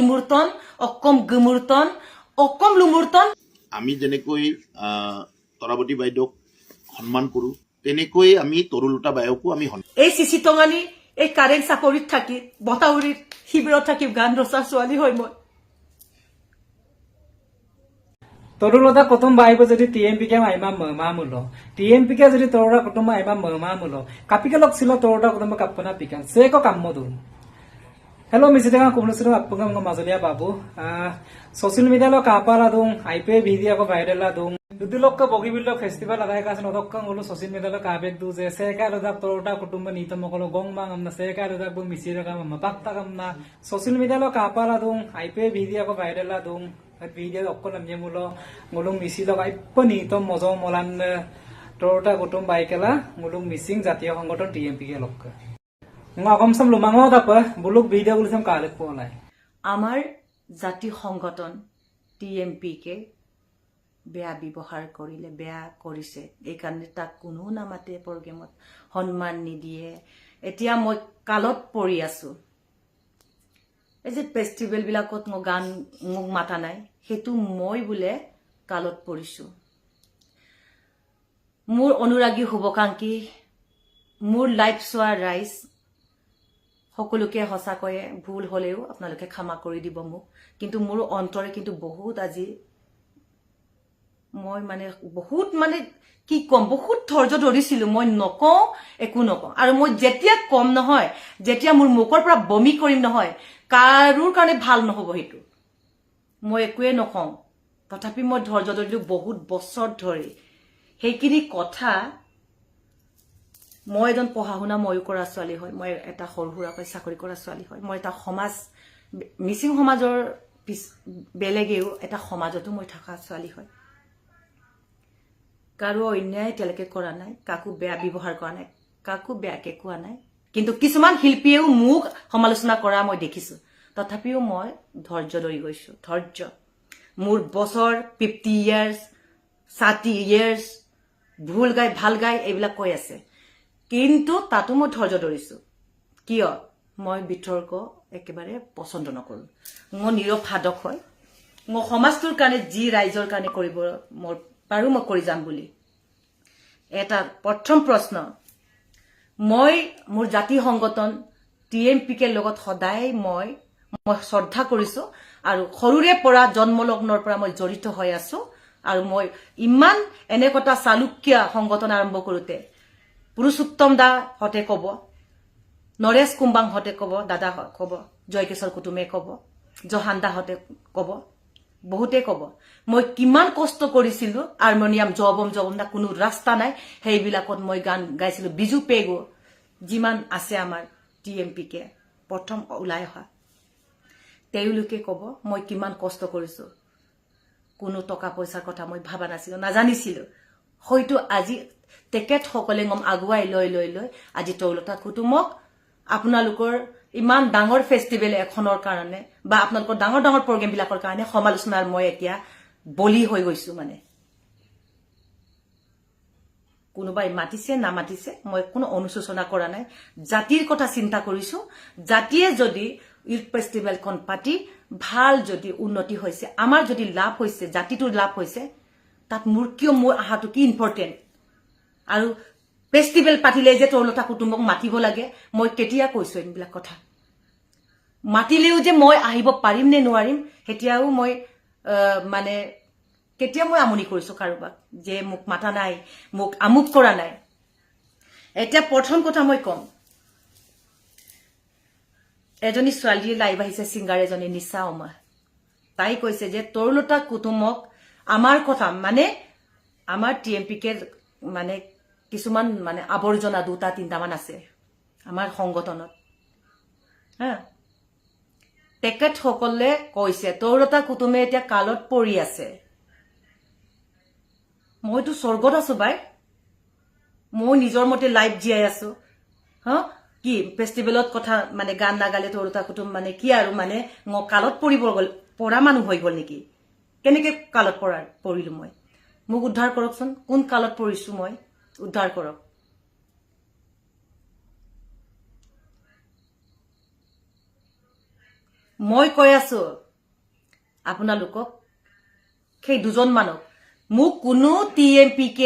ইমূৰ্তন অকম গুমূৰ্তন অকম লুমূৰ্তন আমি যেনেকৈ তৰাৱতী বাইদেউক সন্মান কৰোঁ তেনেকৈ আমি তৰুলতা বাইদেউকো আমি এই চিচি টঙানী এই কাৰেণ্ট চাকৰিত থাকি বতাউৰিত শিবিৰত থাকি গান ৰচা ছোৱালী হয় মই তৰুলতা কুটুম্ব আহিব যদি টিএমপিকে মাইমা মমামুলো টিএমপিকে যদি তৰুৰা কুটুম্ব মাইমা মমামুলো কাপিকে লগ ছিল তৰুৰা কুটুম্ব কাপনা পিকান সেকো কাম্মদু Hello, Mr. Tanga, kumulusin mo apung mga mazulia babu. Social media lo kapala dung, IP video ko viral la dung. Dudulok ka bogibilo festival agay kasi nodok kang ulo social media lo kabek du je seka lo dak torota kutumba nito mo ko gong mang amna seka lo dak bung misira ka mapakta kamna social media lo kapala dung, IP video ko viral la dung. At video okko namye mulo ngulung misilo kay panito mozo molan torota kutumba ikela ngulung missing jatiyo সংগঠন TMP ke lokka. আমাৰ জাতি সংগঠন টিএমপিকে বেয়া ব্যৱহাৰ কৰিলে বেয়া কৰিছে এই কাৰণে তাক কোনো নামাতে প্ৰগ্ৰামত সন্মান নিদিয়ে এতিয়া মই কালত পৰি আছো এই যে ফেষ্টিভেল বিলাকত মই গান মোক মাতা নাই হেতু মই বুলে কালত পৰিছো মোৰ অনুৰাগী শুভকাংক্ষী মোৰ লাইফ সোৱা ৰাইজ সকলোকে হসাকয়ে ভুল হলেও আপোনালোকে ক্ষমা কৰি দিব মোক কিন্তু মোৰ অন্তৰে কিন্তু বহুত আজি মই মানে বহুত মানে কি কম বহুত ধৈৰ্য ধৰিছিল মই নকওঁ একো নকওঁ আৰু মই যেতিয়া কম নহয় যেতিয়া মোৰ মুখৰ পৰা বমি কৰিম নহয় কাৰোৰ কাৰণে ভাল নহব হেতু মই একোৱে নকওঁ তথাপি মই ধৈৰ্য ধৰিলো বহুত বছৰ ধৰি হেকিনি কথা মই এজন পঢ়া শুনা ময়ো কৰা ছোৱালী হয় মই এটা সৰুহুৰাকৈ চাকৰি কৰা ছোৱালী হয় মই এটা সমাজ মিচিং সমাজৰ বেলেগেও এটা সমাজতো মই থকা ছোৱালী হয় কাৰো অন্যায় তেলকে কৰা নাই কাকো বেয়া ব্যৱহাৰ কৰা নাই কাকো বেয়াকে কোৱা নাই কিন্তু কিছুমান শিল্পীয়েও মোক সমালোচনা কৰা মই দেখিছো তথাপিও মই ধৈৰ্য ধৰি গৈছো ধৈৰ্য মোৰ বছৰ 50 ইয়াৰ্স 60 ইয়াৰ্স ভুল গাই ভাল গাই এইবিলাক কৈ আছে কিন্তু তাতো মই ধৈৰ্য ধৰিছো কিয় মই বিতৰ্ক একেবাৰে পছন্দ নকৰো মই নিৰৱ সাধক হয় মই সমাজটোৰ কাৰণে যি ৰাইজৰ কাৰণে কৰিব মোৰ পাৰো মই কৰি যাম বুলি এটা প্ৰথম প্ৰশ্ন মই মোৰ জাতি সংগঠন টিএমপিকে লগত সদায় মই শ্ৰদ্ধা কৰিছো আৰু সৰুৰে পৰা জন্মলগ্নৰ পৰা মই জড়িত হৈ আছো আৰু মই ইমান এনেকটা চালুক্য সংগঠন আৰম্ভ কৰোতে পুৰুষোত্তম দা হতে কব নৰেশ কুম্বাং হতে কব দাদা কব জয়কিশোৰ কুটুমে কব জহান্দা হতে কব বহুতে কব মই কিমান কষ্ট কৰিছিলো হাৰমনিয়াম জবম দা কোনো ৰাস্তা নাই হেইবিলাকত মই গান গাইছিলো বিজু পেগো যিমান আছে আমাৰ টিএমপিকে প্ৰথম ওলাই অহা তেওঁলোকে কব মই কিমান কষ্ট কৰিছো কোনো টকা পইচাৰ কথা মই ভাবা নাছিলো নাজানিছিলো হয়তো আজি তেকেট সকলে গম আগুৱাই লৈ আজি তৰুলতা কুটুমক আপোনালোকৰ ইমান ডাঙৰ ফেষ্টিভেল এখনৰ কাৰণে বা আপোনালোকৰ ডাঙৰ ডাঙৰ প্ৰগ্ৰাম বিলাকৰ কাৰণে সমালোচনাৰ মই এতিয়া বলি হৈ গৈছো মানে কোনোবাই মাতিছে না মাতিছে মই কোনো অনুশোচনা কৰা নাই জাতিৰ কথা চিন্তা কৰিছো জাতিয়ে যদি ইউথ ফেষ্টিভেল খন পাতি ভাল যদি উন্নতি হৈছে আমাৰ যদি লাভ হৈছে জাতিটোৰ লাভ হৈছে তাত মোৰ কিয় মোৰ আহাটো কি ইম্পৰ্টেন্ট আৰু ফেষ্টিভেল পাতিলে যে তৰুলতা কুটুম্বক মাতিব লাগে মই কেতিয়া কৈছো এইবিলাক কথা মাতিলেও যে মই আহিব পাৰিম নে নোৱাৰিম হেতিয়াও মই মানে কেতিয়া মই আমনি কৰিছো কাৰোবাক যে মোক মাতা নাই মোক আমুক কৰা নাই এটা প্ৰথম কথা মই কম এজনী ছোৱালী লাইভ আহিছে সিঙ্গাৰ এজনী নিশা ওমা তাই কৈছে যে তৰুলতা কুটুম্বক আমাৰ কথা মানে আমাৰ টিএমপিকে মানে কিছুমান মানে আবৰ্জনা দুটা তিনটা মান আছে আমাৰ সংগঠনত হা তেকেট সকলে কৈছে তৰুলতা কুটুমে এতিয়া কালত পৰি আছে মইতো স্বৰ্গত আছো বাই মই নিজৰ মতে লাইভ জিয়াই আছো হা কি ফেষ্টিভেলত কথা মানে গান নাগালে তৰুলতা কুটুম মানে কি আৰু মানে মই কালত পৰিব গল পৰা মানুহ হৈ গল নেকি কেনেকে কালত পৰিলো মই মোক উদ্ধাৰ কৰকচোন কোন কালত পৰিছো মই উদ্ধাৰ কৰক মই কৈ আছো আপোনালোকক সেই দুজন মানুহ মোক কোনো TMPK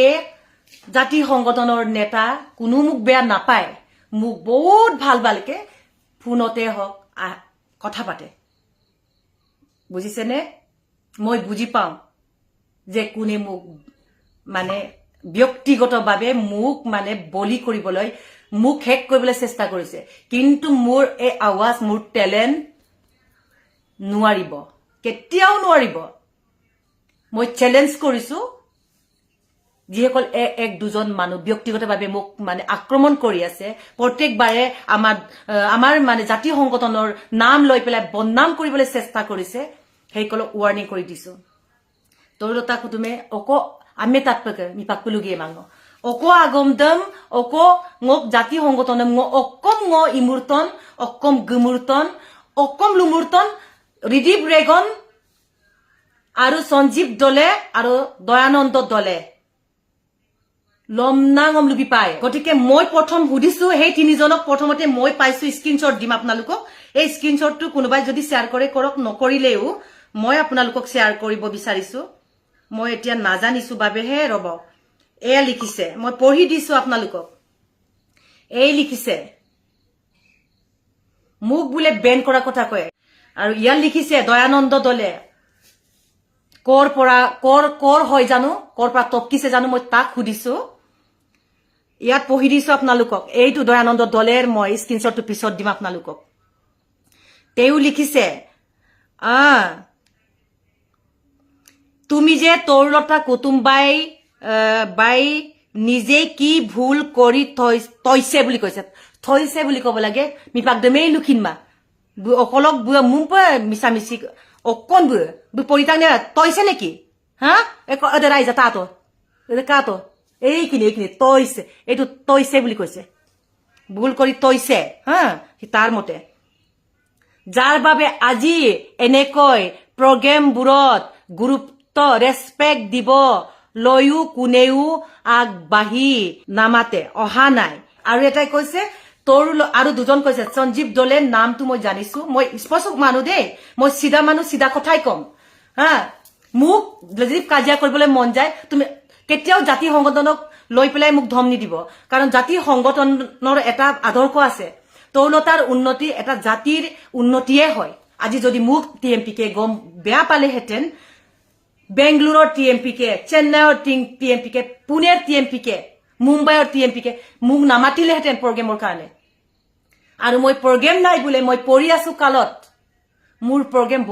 জাতি সংগঠনৰ নেতা কোনো মোক বেয়া নাপায় মোক বহুত ভাল ভালকে ফোনতে হওক কথা পাতে বুজিছেনে মই বুজি পাওঁ যে কোনে মোক মানে ব্যক্তিগতভাৱে মোক মানে বলি কৰিবলৈ মোক হেক কৰিবলৈ চেষ্টা কৰিছে কিন্তু মোৰ এই আৱাজ মোৰ টেলেণ্ট নোৱাৰিব কেতিয়াও নোৱাৰিব মই চ্যালেঞ্জ কৰিছো যিসকল এক দুজন মানুহ ব্যক্তিগতভাৱে মোক মানে আক্ৰমণ কৰি আছে প্ৰত্যেকবাৰে আমাৰ মানে জাতি সংগঠনৰ নাম লৈ পেলাই বদনাম কৰিবলৈ চেষ্টা কৰিছে সেইসকলক ৱাৰ্নিং কৰি দিছো তৰুলতা কুতুমে অকো আমি তাতপকে মিপাকলুগে মাংগো অকো আগমদম অকো ngok জাতি সংগঠন ngok অকম ngo ইমূৰ্তন অকম গুমূৰ্তন অকম লুমূৰ্তন ৰিদীপ ৰেগন আৰু সঞ্জীৱ দলে আৰু দয়ানন্দ দলে লমনাঙম লুবি পায় গতিকে মই প্ৰথম সুধিছো সেই তিনিজনক প্ৰথমতে মই পাইছো স্ক্ৰিনশ্বট দিম আপোনালোকক এই স্ক্ৰিনশ্বটটো কোনোবাই যদি শ্বেয়াৰ কৰে কৰক নকৰিলেও মই আপোনালোকক শ্বেয়াৰ কৰিব বিচাৰিছো মই এতিয়া নাজানিছো বাবেহে ৰব এয়া লিখিছে মই পঢ়ি দিছো আপোনালোকক এই লিখিছে মোক বুলে বেন কৰা কথা কয় আৰু ইয়াত লিখিছে দয়ানন্দ দলে কৰ হয় জানো কৰ পৰা টপকিছে জানো মই তাক সুধিছো ইয়াত পঢ়ি দিছো আপোনালোকক এইটো দয়ানন্দ দলেৰ মই স্ক্ৰিনশ্বটটো পিছত দিম আপোনালোকক তেও লিখিছে তুমি যে তৰুলতা কুতুমবাই নিজে কি ভুল কৰি থৈছে বুলি কৈছে থৈছে বুলি ক'ব লাগে মিপাকদমেই লুখিনমা অকলক বুৱা মুম্প মিছামিছি অকন বুৱা পৰিতাং নে তৈছে নেকি হা এক ৰাইজা তাতো কাতো এইখিনি তৈছে এইটো তৈছে বুলি কৈছে ভুল কৰি তৈছে হা তাৰ মতে যাৰ বাবে আজি এনেকৈ প্ৰগ্ৰেমবোৰত গুৰুত্ব ৰেসপেক্ট দিব লৈও কোনেও আগবাঢ়ি নামাতে অহা নাই আৰু এটাই কৈছে তৰুল আৰু দুজন কৈছে সঞ্জীৱ দলে নামটো মই জানিছো মই স্পষ্ট মানুহ দেই মই সিধা মানুহ সিধা কথাই কম হা মোক যদি কাজিয়া কৰিবলৈ মন যায় তুমি কেতিয়াও জাতি সংগঠনক লৈ পেলাই মোক ধমনি দিব কাৰণ জাতি সংগঠনৰ এটা আদৰ্শ আছে তৰুলতাৰ উন্নতি এটা জাতিৰ উন্নতিয়ে হয় আজি যদি মোক TMPK গম বেয়া পালেহেঁতেন বেংগলুৰৰ TMPK চেন্নাইৰ TMPK পুনেৰ TMPK মুম্বাইৰ TMPK মোক নামাতিলেহেঁতেন প্ৰগ্ৰেমৰ কাৰণে আৰু মই প্ৰগ্ৰেম নাই বোলে মই পঢ়ি আছো কালত মোৰ প্ৰগ্ৰেম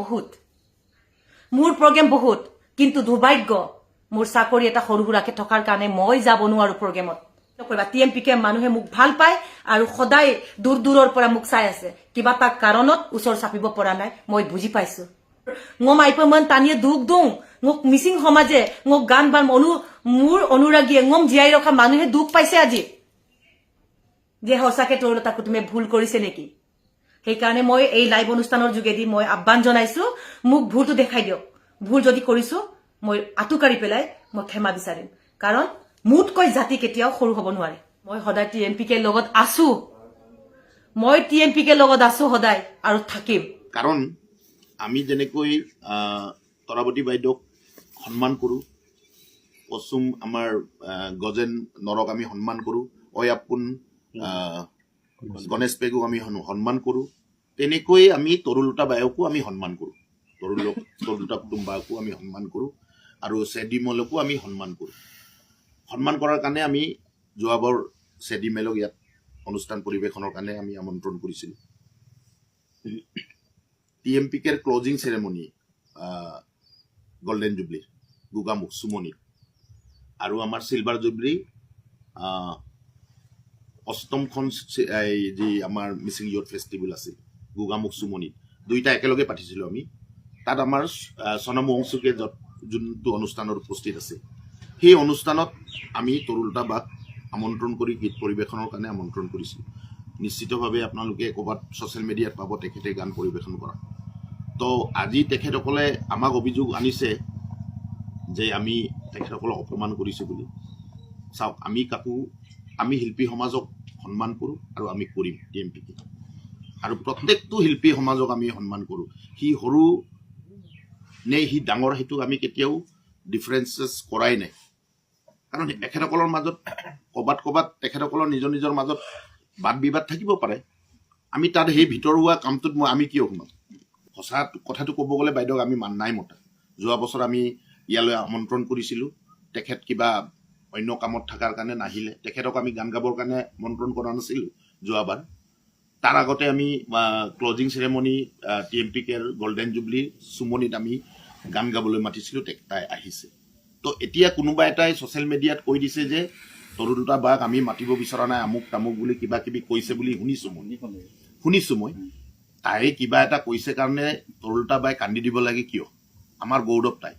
বহুত কিন্তু দুৰ্ভাগ্য মোৰ চাকৰি এটা সৰু সুৰাকে থকাৰ কাৰণে মই যাব নোৱাৰো প্ৰগ্ৰেমত নকৰিবা TMPK মানুহে মোক ভাল পায় আৰু সদায় দূৰৰ পৰা মোক চাই আছে কিবা এটা কাৰণত ওচৰ চাপিব পৰা নাই মই বুজি পাইছো ngom আইপমান টানিয়ে দুখ দুং ngok মিসিং সমাজে ngok গান বান মোৰ অনুৰাগীয়ে ngom জিয়াই ৰখা মানুহে দুখ পাইছে আজি যে হসাকে তৰুলতা কুতুমে ভুল কৰিছে নেকি সেইকাৰণে মই এই লাইভ অনুষ্ঠানৰ যোগেদি মই আহ্বান জনাইছো মোক ভুলটো দেখাই দিয়ক ভুল যদি কৰিছো মই আতুকাৰি পেলাই মই ক্ষমা বিচাৰিম কাৰণ মুতকৈ জাতি কেতিয়াও সৰু হ'ব নোৱাৰে মই সদায় TMPK লগত আছো সদায় আৰু থাকিম কাৰণ আমি যেনেকৈ তৰাৱতী বাইদেউক সন্মান কৰোঁ কচুম আমাৰ গজেন নৰক আমি সন্মান কৰোঁ অয়াপুন গণেশ পেগুক আমি সন্মান কৰোঁ তেনেকৈ আমি তৰুলতা বাইকো আমি সন্মান কৰোঁ তৰুলতা কুটুম্বাকো আমি সন্মান কৰোঁ আৰু চেডিমলকো আমি সন্মান কৰোঁ সন্মান কৰাৰ কাৰণে আমি যোৱাবাৰ চেডিমেলক ইয়াত অনুষ্ঠান পৰিৱেশনৰ কাৰণে আমি আমন্ত্ৰণ কৰিছিলোঁ TMPKৰ closing ceremony golden jubilee Gogamukh সুমনি আৰু আমাৰ চিলভাৰ জুবলি অষ্টমখন যি আমাৰ মিচিং ইয়থ ফেষ্টিভেল আছিল গোগামুখ সুমনি দুইটা একেলগে পাতিছিলোঁ আমি তাত আমাৰ সনম ৱংচুকে যোনটো অনুষ্ঠানত উপস্থিত আছে সেই অনুষ্ঠানত আমি তৰুলতা বাক আমন্ত্ৰণ কৰি গীত পৰিৱেশনৰ কাৰণে আমন্ত্ৰণ কৰিছিলোঁ নিশ্চিতভাৱে আপোনালোকে ক'ৰবাত ছ'চিয়েল মিডিয়াত পাব তেখেতে গান পৰিৱেশন কৰা তো আজি তেখেতসকলে আমাক অভিযোগ আনিছে যে আমি তেখেতসকলক অপমান কৰিছোঁ বুলি চাওক আমি শিল্পী সমাজক সন্মান কৰোঁ আৰু আমি কৰিম TMPK আৰু প্ৰত্যেকটো শিল্পী সমাজক আমি সন্মান কৰোঁ সি সৰু নে সি ডাঙৰ সেইটোক আমি কেতিয়াও ডিফাৰেঞ্চেছ কৰাই নাই কাৰণ এখেতসকলৰ মাজত ক'ৰবাত তেখেতসকলৰ নিজৰ মাজত বাদ বিবাদ থাকিব পাৰে আমি তাত সেই ভিতৰুৱা কামটোত আমি কিয় সোমাম সঁচা কথাটো ক'ব গ'লে বাইদেউক আমি নাই মতা যোৱা বছৰ আমি ইয়ালৈ আমন্ত্ৰণ কৰিছিলোঁ তেখেত কিবা অন্য কামত থকাৰ কাৰণে নাহিলে তেখেতক আমি গান গাবৰ কাৰণে আমন্ত্ৰণ কৰা নাছিলোঁ যোৱাবাৰ তাৰ আগতে আমি ক্লজিং চেৰেমনি TMPKৰ গল্ডেন জুবলি চুমনিত আমি গান গাবলৈ মাতিছিলোঁ তাই আহিছে তো এতিয়া কোনোবা এটাই ছ'চিয়েল মিডিয়াত কৈ দিছে যে তৰুণতা বাক আমি মাতিব বিচৰা নাই আমুক তামুক বুলি কিবা কিবি কৈছে বুলি শুনিছোঁ মই তাই কিবা এটা কৈছে কাৰণে তৰুণতা বাই কান্দি দিব লাগে কিয় আমাৰ গৌৰৱ তাই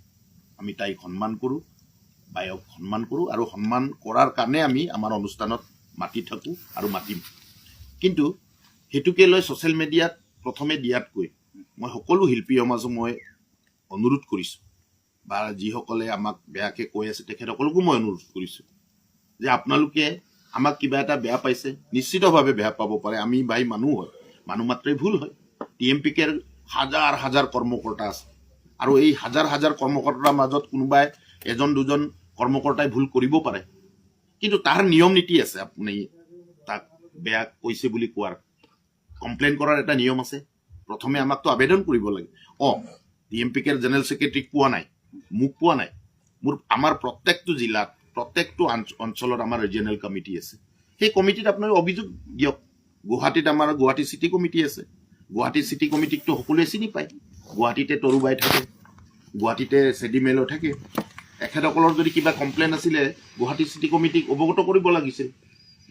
আমি তাইক সন্মান কৰোঁ বায়ক সন্মান কৰোঁ আৰু সন্মান কৰাৰ কাৰণে আমি আমাৰ অনুষ্ঠানত মাতি থাকোঁ আৰু মাতিম কিন্তু সেইটোকে লৈ ছ'চিয়েল মিডিয়াত প্ৰথমে দিয়াতকৈ মই সকলো শিল্পী সমাজক মই অনুৰোধ কৰিছোঁ বা যিসকলে আমাক বেয়াকৈ কৈ আছে তেখেতসকলকো মই অনুৰোধ কৰিছোঁ যে আপোনালোকে আমাক কিবা এটা বেয়া পাইছে নিশ্চিতভাৱে বেয়া পাব পাৰে আমি ভাই মানুহ হয় মানুহ মাত্ৰেই ভুল হয় TMPKৰ হাজাৰ কৰ্মকৰ্তা আছে আৰু এই হাজাৰ কৰ্মকৰ্তাৰ মাজত কোনোবাই এজন দুজন কৰ্মকৰ্তাই ভুল কৰিব পাৰে কিন্তু তাৰ নিয়ম নীতি আছে আপুনি তাক বেয়া কৈছে বুলি কোৱাৰ কমপ্লেইন কৰাৰ এটা নিয়ম আছে প্ৰথমে আমাকতো আবেদন কৰিব লাগে TMPKৰ জেনেৰেল ছেক্ৰেটাৰীক পোৱা নাই মোক পোৱা নাই আমাৰ প্ৰত্যেকটো জিলাত প্ৰত্যেকটো অঞ্চলত আমাৰ ৰিজিয়নেল কমিটি আছে সেই কমিটিত আপোনালোকে অভিযোগ দিয়ক গুৱাহাটীত আমাৰ গুৱাহাটী চিটি কমিটি আছে গুৱাহাটী চিটি কমিটিকতো সকলোৱে চিনি পায় গুৱাহাটীতে তৰুবাই থাকে গুৱাহাটীতে চেডিমেলো থাকে এখেতসকলৰ যদি কিবা কমপ্লেইন আছিলে গুৱাহাটী চিটি কমিটিক অৱগত কৰিব লাগিছিল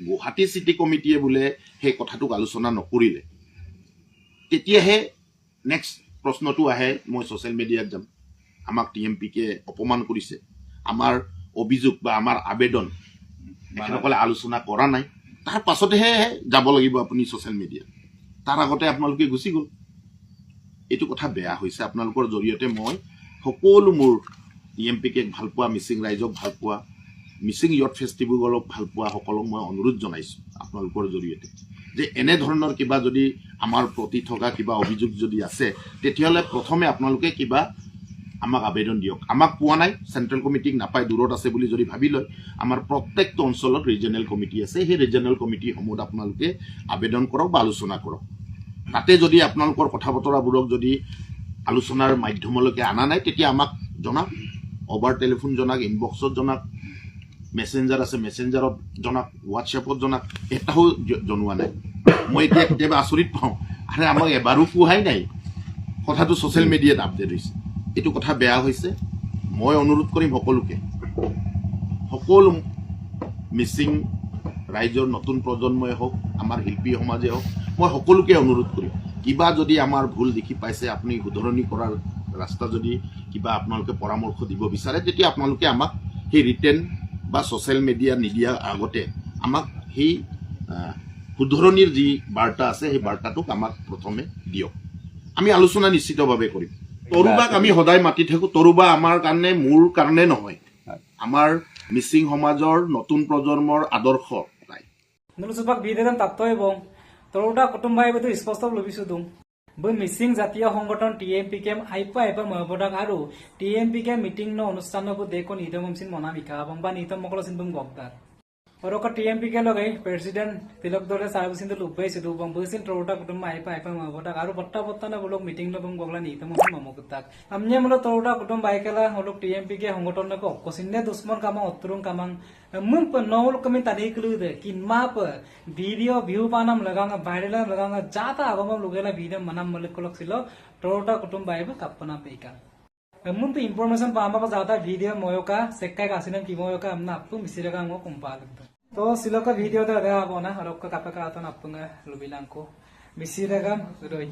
গুৱাহাটী চিটি কমিটিয়ে বোলে সেই কথাটোক আলোচনা নকৰিলে তেতিয়াহে নেক্সট প্ৰশ্নটো আহে মই ছ'চিয়েল মিডিয়াত যাম আমাক TMPK অপমান কৰিছে আমাৰ অভিযোগ বা আমাৰ আবেদন এখেতসকলে আলোচনা কৰা নাই তাৰ পাছতহে যাব লাগিব আপুনি ছ'চিয়েল মিডিয়াত তাৰ আগতে আপোনালোকে গুচি গ'ল এইটো কথা বেয়া হৈছে আপোনালোকৰ জৰিয়তে মই সকলো মোৰ TMPKক ভাল পোৱা মিচিং ৰাইজক ভাল পোৱা মিচিং ইয়থ ফেষ্টিভেলক ভাল পোৱা সকলক মই অনুৰোধ জনাইছোঁ আপোনালোকৰ জৰিয়তে যে এনেধৰণৰ কিবা যদি আমাৰ প্ৰতি থকা কিবা অভিযোগ যদি আছে তেতিয়াহ'লে প্ৰথমে আপোনালোকে কিবা আমাক আবেদন দিয়ক আমাক পোৱা নাই চেণ্ট্ৰেল কমিটিক নাপায় দূৰত আছে বুলি যদি ভাবি লয় আমাৰ প্ৰত্যেকটো অঞ্চলত ৰিজিয়নেল কমিটি আছে সেই ৰিজিয়নেল কমিটিসমূহত আপোনালোকে আবেদন কৰক বা আলোচনা কৰক তাতে যদি আপোনালোকৰ কথা বতৰাবোৰক যদি আলোচনাৰ মাধ্যমলৈকে অনা নাই তেতিয়া আমাক জনাওক অভাৰ টেলিফোন জনাওক ইনবক্সত জনাওক মেছেঞ্জাৰ আছে মেছেঞ্জাৰত জনাওক হোৱাটছএপত জনাওক এটাও জনোৱা নাই মই এতিয়া কেতিয়াবা আচৰিত পাওঁ আৰে আমাক এবাৰো কোৱাই নাই কথাটো ছ'চিয়েল মিডিয়াত আপডেট হৈছে এইটো কথা বেয়া হৈছে মই অনুৰোধ কৰিম সকলো মিচিং ৰাইজৰ নতুন প্ৰজন্মই হওক আমাৰ শিল্পী সমাজে হওক মই সকলোকে অনুৰোধ কৰিম কিবা যদি আমাৰ ভুল দেখি পাইছে আপুনি শুধৰণি কৰাৰ ৰাস্তা যদি কিবা আপোনালোকে পৰামৰ্শ দিব বিচাৰে তেতিয়া আপোনালোকে আমাক সেই ৰিটেন বা ছ'চিয়েল মিডিয়া নিদিয়াৰ আগতে আমাক সেই শুধৰণিৰ যি বাৰ্তা আছে সেই বাৰ্তাটোক আমাক প্ৰথমে দিয়ক আমি আলোচনা নিশ্চিতভাৱে কৰিম তৰুবাক আমি সদায় মাতি থাকোঁ তৰুবা আমাৰ কাৰণে মোৰ কাৰণে নহয় আমাৰ মিচিং সমাজৰ নতুন প্ৰজন্মৰ আদৰ্শ তাই নুলুসুপাক বিদেদন তাত্তই বং তৰুটা কুটুম্বাই বতো স্পষ্ট লবিছো দুম বৈ মিচিং জাতীয় সংগঠন TMPKM আইপা মহবদাক আৰু TMPK মিটিং ন অনুষ্ঠানবো দেখো নিদমমচিন মনা বিকা বং বা নিতম মকলসিন বুম গকদার অরক TMPK লগাই প্রেসিডেন্ট তিলক দলে সার্ভিসিন লুবাই সিদু বং বৈসিন তৰুটা কুটুম্বা আইপা মহবদাক আৰু বত্তা না বলক মিটিং ন বং গকলা নিতমমচিন মমকুতাক আমনে মল তৰুটা কুটুম্বা আইকেলা হলক TMPK সংগঠন নক অকসিনে দুশ্মন কামা অত্রুং কামাং mun penol kami tadi keluar kinma pe video view panam lagang viral lagang jata agam lugela video manam malik kolok silo torota kutum baiba kapana peika mun pe information pama pa jata video moyoka sekkai kasinem ki moyoka amna appu misiraga ngo kumpal to siloka video da abona harokka kapaka atan appunga lubilangko misiraga roi